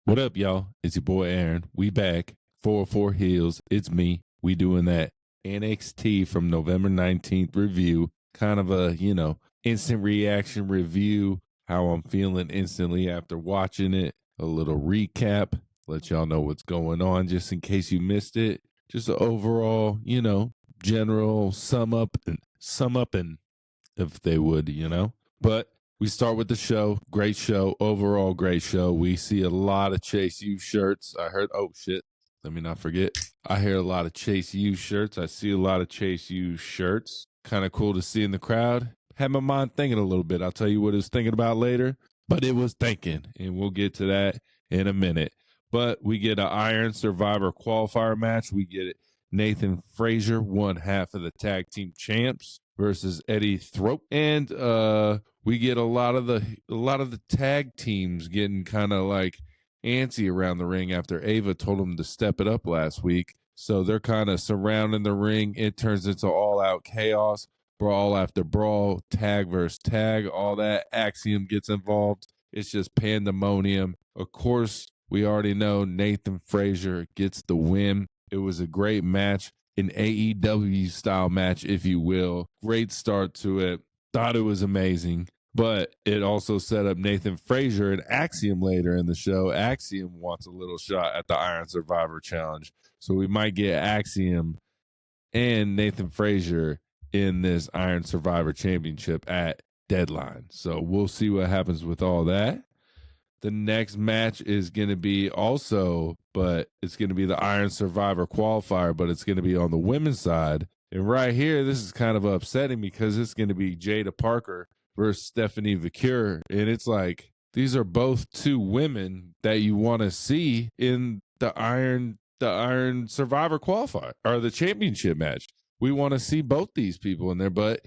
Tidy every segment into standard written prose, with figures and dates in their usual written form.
What up, y'all? It's your boy Aaron. We back. 404 Heels. It's me. We doing that NXT from November 19th review. Kind of a, instant reaction review. How I'm feeling instantly after watching it. A little recap. Let y'all know what's going on just in case you missed it. Just an overall, general sum up and if they would, But we start with the show. Great show. Overall, great show. We see a lot of Chase U shirts. I heard, oh shit, let me not forget. I hear a lot of Chase U shirts. I see a lot of Chase U shirts. Kind of cool to see in the crowd. Had my mind thinking a little bit. I'll tell you what it was thinking about later, but it was thinking, and we'll get to that in a minute. But we get an Iron Survivor qualifier match. We get Nathan Frazier, one half of the tag team champs, versus Eddie Thrope, and we get a lot of the tag teams getting kind of like antsy around the ring after Ava told them to step it up last week. So they're kind of surrounding the ring. It turns into all out chaos, brawl after brawl, tag versus tag, all that. Axiom gets involved. It's just pandemonium. Of course, we already know Nathan Frazier gets the win. It was a great match. An AEW style match, if you will. Great start to it. Thought it was amazing. But it also set up Nathan Frazier and Axiom later in the show. Axiom wants a little shot at the Iron Survivor Challenge. So we might get Axiom and Nathan Frazier in this Iron Survivor Championship at Deadline. So we'll see what happens with all that. The next match is going to be but it's going to be the Iron Survivor qualifier, but it's going to be on the women's side. And right here, this is kind of upsetting because it's going to be Jada Parker versus Stephanie Viqueur. And it's like, these are both two women that you want to see in the Iron Survivor qualifier or the championship match. We want to see both these people in there, but,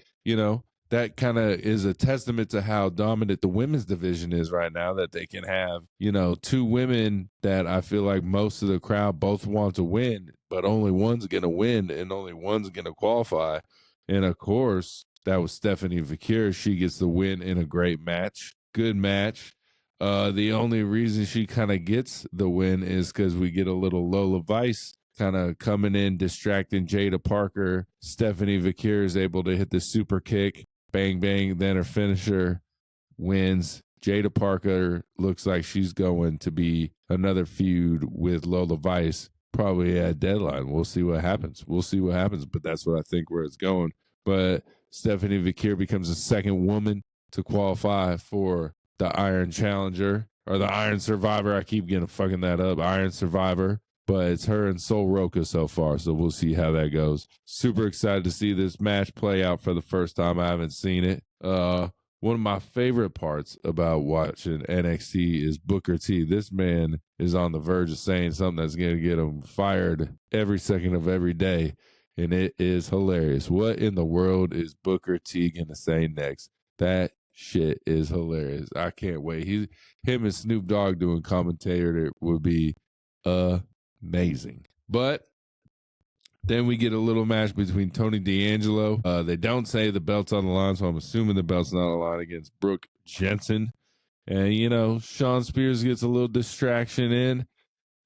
that kind of is a testament to how dominant the women's division is right now, that they can have, two women that I feel like most of the crowd both want to win, but only one's going to win and only one's going to qualify. And of course, that was Stephanie Viqueur. She gets the win in a great match. Good match. The only reason she kind of gets the win is because we get a little Lola Vice kind of coming in, distracting Jada Parker. Stephanie Viqueur is able to hit the super kick. Bang, bang, then her finisher wins. Jada Parker looks like she's going to be another feud with Lola Vice, probably at Deadline. We'll see what happens. But that's what I think where it's going. But Stephanie Viqueur becomes the second woman to qualify for the Iron Challenger, or the Iron Survivor. I keep getting fucking that up. Iron Survivor. But it's her and Sol Roca so far, so we'll see how that goes. Super excited to see this match play out for the first time. I haven't seen it. One of my favorite parts about watching NXT is Booker T. This man is on the verge of saying something that's going to get him fired every second of every day, and it is hilarious. What in the world is Booker T going to say next? That shit is hilarious. I can't wait. Him and Snoop Dogg doing commentator would be amazing. But then we get a little match between Tony D'Angelo. They don't say the belt's on the line, so I'm assuming the belt's not on the line, against Brooke Jensen. And, Sean Spears gets a little distraction in.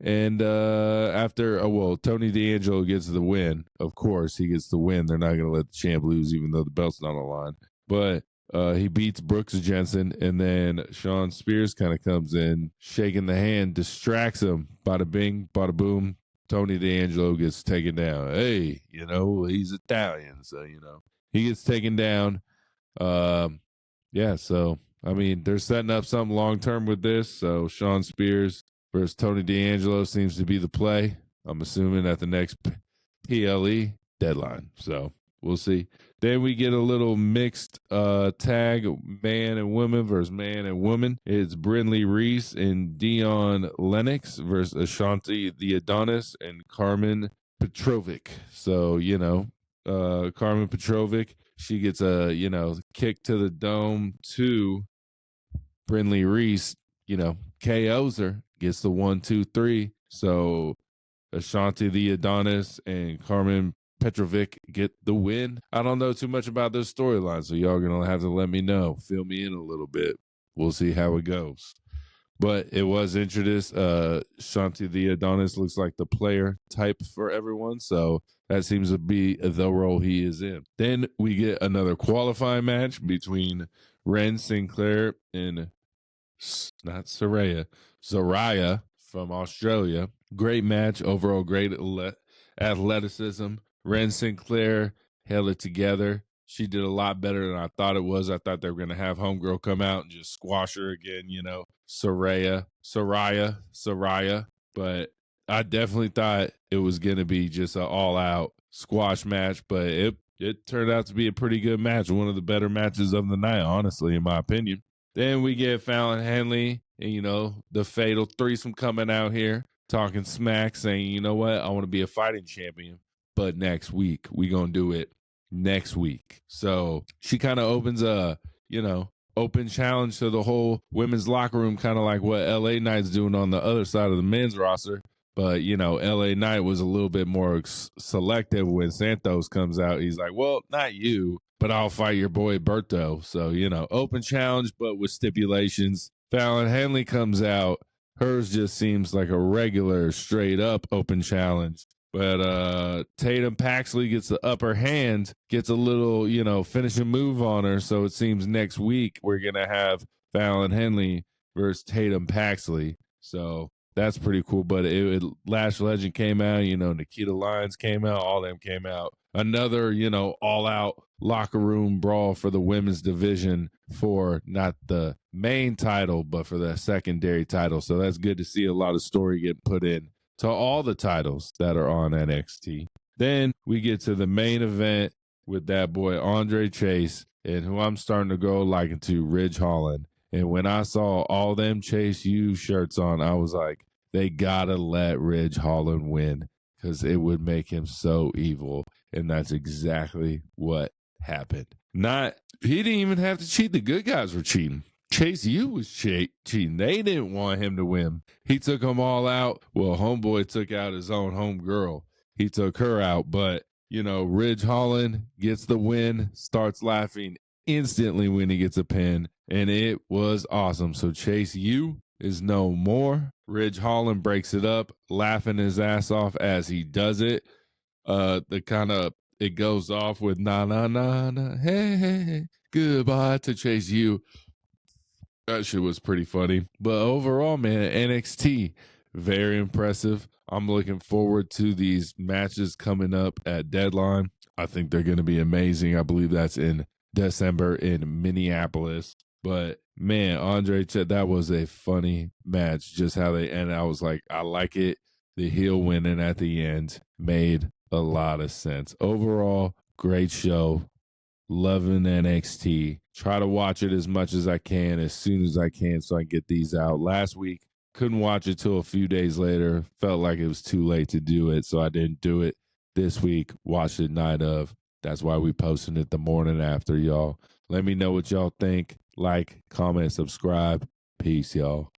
And Tony D'Angelo gets the win. Of course, he gets the win. They're not going to let the champ lose, even though the belt's not on the line. But he beats Brooks Jensen, and then Sean Spears kind of comes in, shaking the hand, distracts him. Bada bing, bada boom. Tony D'Angelo gets taken down. Hey, he's Italian, so, he gets taken down. So, they're setting up something long-term with this. So Sean Spears versus Tony D'Angelo seems to be the play. I'm assuming at the next PLE Deadline. So we'll see. Then we get a little mixed tag, man and woman versus man and woman. It's Brindley Reese and Dion Lennox versus Ashanti the Adonis and Carmen Petrovic. So, Carmen Petrovic, she gets a, kick to the dome to Brindley Reese, KOs her, gets the 1, 2, 3. So Ashanti the Adonis and Carmen Petrovic get the win. I don't know too much about this storyline, so y'all gonna have to let me know. Fill me in a little bit. We'll see how it goes. But it was introduced. Shanti the Adonis looks like the player type for everyone. So that seems to be the role he is in. Then we get another qualifying match between Ren Sinclair and not Zariah from Australia. Great match. Overall, great athleticism. Ren Sinclair held it together. She did a lot better than I thought it was. I thought they were going to have Homegirl come out and just squash her again, Saraya. But I definitely thought it was going to be just an all-out squash match, but it turned out to be a pretty good match. One of the better matches of the night, honestly, in my opinion. Then we get Fallon Henley and, the fatal threesome coming out here, talking smack, saying, you know what, I want to be a fighting champion, but next week. We going to do it next week. So she kind of opens a, open challenge to the whole women's locker room, kind of like what LA Knight's doing on the other side of the men's roster. But, LA Knight was a little bit more selective when Santos comes out. He's like, well, not you, but I'll fight your boy Berto. So, open challenge, but with stipulations. Fallon Henley comes out. Hers just seems like a regular, straight up open challenge. But Tatum Paxley gets the upper hand, gets a little, finishing move on her. So it seems next week we're going to have Fallon Henley versus Tatum Paxley. So that's pretty cool. But Lash Legend came out, Nikita Lyons came out, all them came out. Another, all out locker room brawl for the women's division for not the main title, but for the secondary title. So that's good to see a lot of story get put in to all the titles that are on NXT. Then we get to the main event with that boy Andre Chase, and who I'm starting to go liking to, Ridge Holland. And when I saw all them Chase U shirts on, I was like, they gotta let Ridge Holland win because it would make him so evil. And that's exactly what happened. He didn't even have to cheat. The good guys were cheating. Chase U was cheating. They didn't want him to win. He took them all out. Well, homeboy took out his own homegirl. He took her out. But, Ridge Holland gets the win, starts laughing instantly when he gets a pin. And it was awesome. So Chase U is no more. Ridge Holland breaks it up, laughing his ass off as he does it. It goes off with na na na na, hey, hey, hey, goodbye to Chase U. That shit was pretty funny. But overall, man, NXT, very impressive. I'm looking forward to these matches coming up at Deadline. I think they're going to be amazing. I believe that's in December in Minneapolis. But, man, Andre, that was a funny match, just how they ended. I was like, I like it. The heel winning at the end made a lot of sense. Overall, great show. Loving NXT. Try to watch it as much as I can, as soon as I can, so I can get these out. Last week, couldn't watch it till a few days later. Felt like it was too late to do it, so I didn't do it. This week, watched it night of. That's why we posted it the morning after, y'all. Let me know what y'all think. Like, comment, subscribe. Peace, y'all.